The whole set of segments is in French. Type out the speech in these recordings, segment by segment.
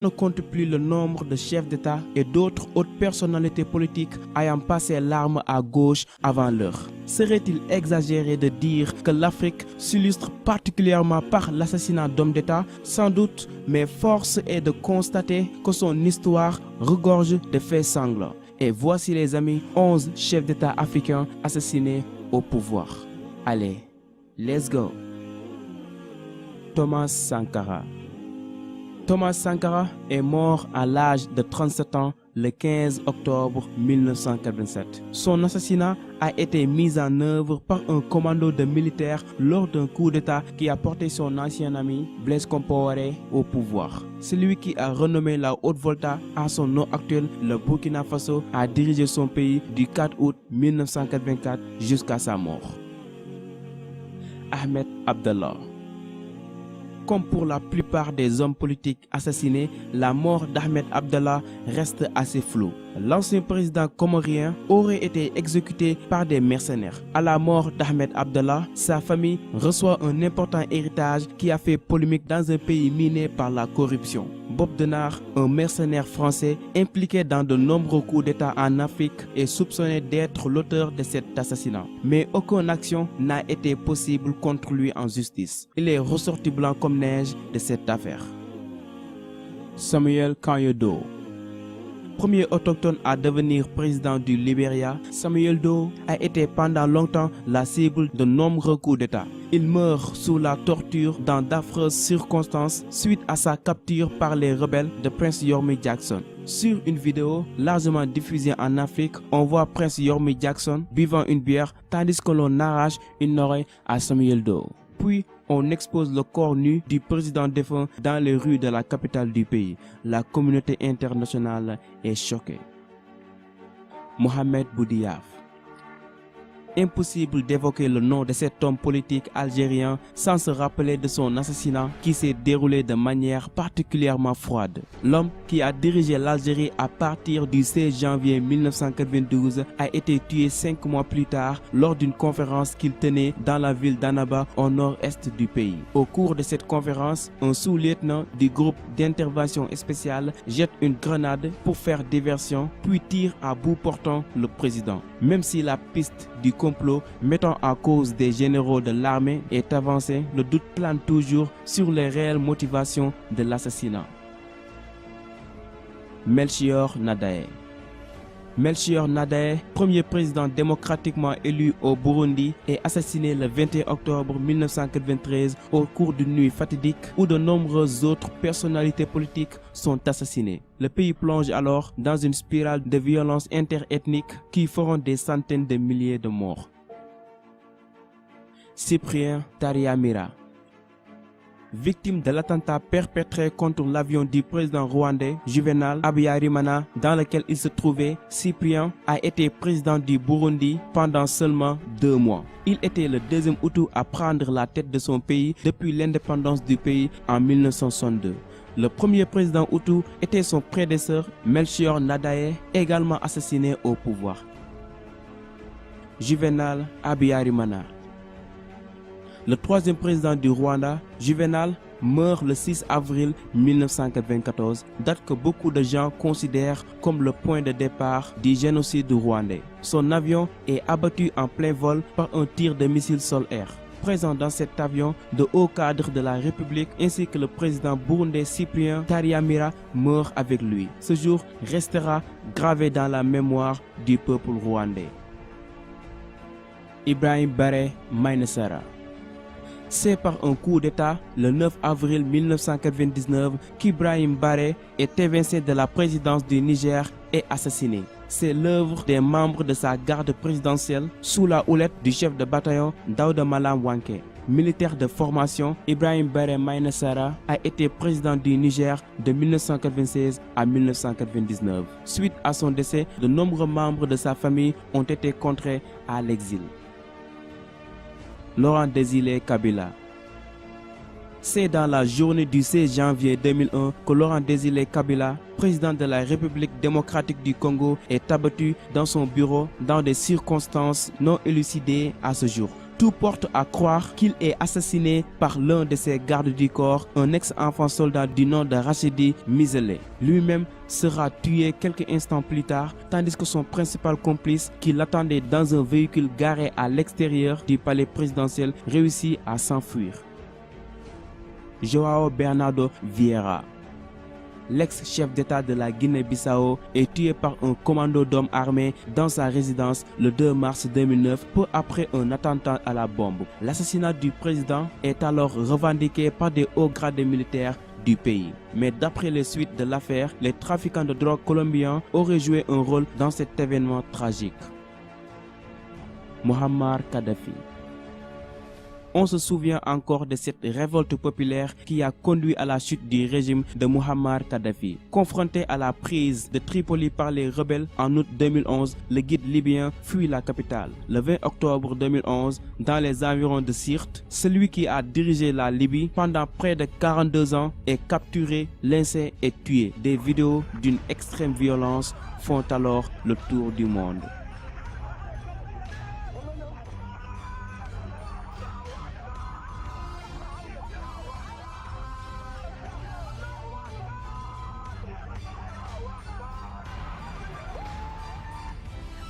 ne compte plus le nombre de chefs d'État et d'autres hautes personnalités politiques ayant passé l'arme à gauche avant l'heure. Serait-il exagéré de dire que l'Afrique s'illustre particulièrement par l'assassinat d'hommes d'État? Sans doute, mais force est de constater que son histoire regorge de faits sanglants. Et voici les amis, 11 chefs d'État africains assassinés au pouvoir. Allez, let's go. Thomas Sankara. Thomas Sankara est mort à l'âge de 37 ans le 15 octobre 1987. Son assassinat a été mis en œuvre par un commando de militaires lors d'un coup d'État qui a porté son ancien ami Blaise Compaoré au pouvoir. Celui qui a renommé la Haute-Volta à son nom actuel, le Burkina Faso, a dirigé son pays du 4 août 1984 jusqu'à sa mort. Ahmed Abdallah. Comme pour la plupart des hommes politiques assassinés, la mort d'Ahmed Abdallah reste assez floue. L'ancien président comorien aurait été exécuté par des mercenaires. À la mort d'Ahmed Abdallah, sa famille reçoit un important héritage qui a fait polémique dans un pays miné par la corruption. Bob Denard, un mercenaire français impliqué dans de nombreux coups d'État en Afrique, est soupçonné d'être l'auteur de cet assassinat. Mais aucune action n'a été possible contre lui en justice. Il est ressorti blanc comme neige de cette affaire. Samuel Kanyede. Premier autochtone à devenir président du Libéria, Samuel Doe a été pendant longtemps la cible de nombreux coups d'État. Il meurt sous la torture dans d'affreuses circonstances suite à sa capture par les rebelles de Prince Yormi Jackson. Sur une vidéo largement diffusée en Afrique, on voit Prince Yormi Jackson buvant une bière tandis que l'on arrache une oreille à Samuel Doe. Puis, on expose le corps nu du président défunt dans les rues de la capitale du pays. La communauté internationale est choquée. Mohamed Boudiaf. Impossible d'évoquer le nom de cet homme politique algérien sans se rappeler de son assassinat qui s'est déroulé de manière particulièrement froide. L'homme qui a dirigé l'Algérie à partir du 16 janvier 1992 a été tué 5 mois plus tard lors d'une conférence qu'il tenait dans la ville d'Annaba au nord-est du pays. Au cours de cette conférence, un sous-lieutenant du groupe d'intervention spéciale jette une grenade pour faire diversion puis tire à bout portant le président. Même si la piste du complot mettant en cause des généraux de l'armée est avancée, le doute plane toujours sur les réelles motivations de l'assassinat. Melchior Ndadaye. Melchior Ndadaye, premier président démocratiquement élu au Burundi, est assassiné le 21 octobre 1993 au cours d'une nuit fatidique où de nombreuses autres personnalités politiques sont assassinées. Le pays plonge alors dans une spirale de violence interethnique qui feront des centaines de milliers de morts. Cyprien Taryamira. Victime de l'attentat perpétré contre l'avion du président rwandais Juvenal Habyarimana dans lequel il se trouvait, Cyprien a été président du Burundi pendant seulement 2 mois. Il était le deuxième Hutu à prendre la tête de son pays depuis l'indépendance du pays en 1962. Le premier président Hutu était son prédécesseur Melchior Ndadaye, également assassiné au pouvoir. Juvenal Habyarimana. Le troisième président du Rwanda, Juvenal, meurt le 6 avril 1994, date que beaucoup de gens considèrent comme le point de départ du génocide rwandais. Son avion est abattu en plein vol par un tir de missile sol-air. Présent dans cet avion, de hauts cadres de la République ainsi que le président burundais Cyprien Taryamira meurent avec lui. Ce jour restera gravé dans la mémoire du peuple rwandais. Ibrahim Baré Mainesara. C'est par un coup d'État, le 9 avril 1999, qu'Ibrahim Baré est évincé de la présidence du Niger et assassiné. C'est l'œuvre des membres de sa garde présidentielle sous la houlette du chef de bataillon Daouda Malam Wanké. Militaire de formation, Ibrahim Baré Mainesara a été président du Niger de 1996 à 1999. Suite à son décès, de nombreux membres de sa famille ont été contraints à l'exil. Laurent Désiré Kabila. C'est dans la journée du 16 janvier 2001 que Laurent Désiré Kabila, président de la République démocratique du Congo, est abattu dans son bureau dans des circonstances non élucidées à ce jour. Tout porte à croire qu'il est assassiné par l'un de ses gardes du corps, un ex-enfant soldat du nom de Rachidi Mizele. Lui-même sera tué quelques instants plus tard, tandis que son principal complice, qui l'attendait dans un véhicule garé à l'extérieur du palais présidentiel, réussit à s'enfuir. João Bernardo Vieira, l'ex-chef d'État de la Guinée-Bissau, est tué par un commando d'hommes armés dans sa résidence le 2 mars 2009, peu après un attentat à la bombe. L'assassinat du président est alors revendiqué par des hauts gradés militaires du pays. Mais d'après les suites de l'affaire, les trafiquants de drogue colombiens auraient joué un rôle dans cet événement tragique. Muammar Kadhafi. On se souvient encore de cette révolte populaire qui a conduit à la chute du régime de Muammar Kadhafi. Confronté à la prise de Tripoli par les rebelles en août 2011, le guide libyen fuit la capitale. Le 20 octobre 2011, dans les environs de Sirte, celui qui a dirigé la Libye pendant près de 42 ans est capturé, lynché et tué. Des vidéos d'une extrême violence font alors le tour du monde.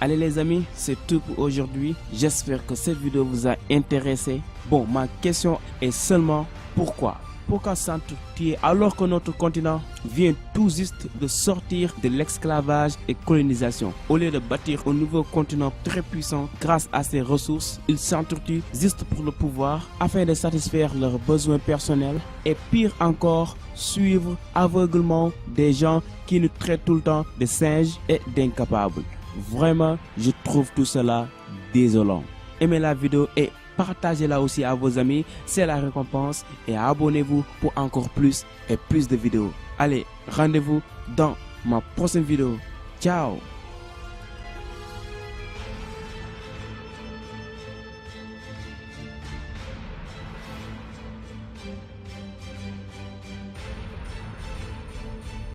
Allez les amis, c'est tout pour aujourd'hui. J'espère que cette vidéo vous a intéressé. Bon, ma question est seulement pourquoi? Pourquoi s'entretuer alors que notre continent vient tout juste de sortir de l'esclavage et colonisation? Au lieu de bâtir un nouveau continent très puissant grâce à ses ressources, ils s'entretuent juste pour le pouvoir afin de satisfaire leurs besoins personnels et pire encore, suivre aveuglement des gens qui nous traitent tout le temps de singes et d'incapables. Vraiment, je trouve tout cela désolant. Aimez la vidéo et partagez-la aussi à vos amis, c'est la récompense, et abonnez-vous pour encore plus et plus de vidéos. Allez, rendez-vous dans ma prochaine vidéo. Ciao!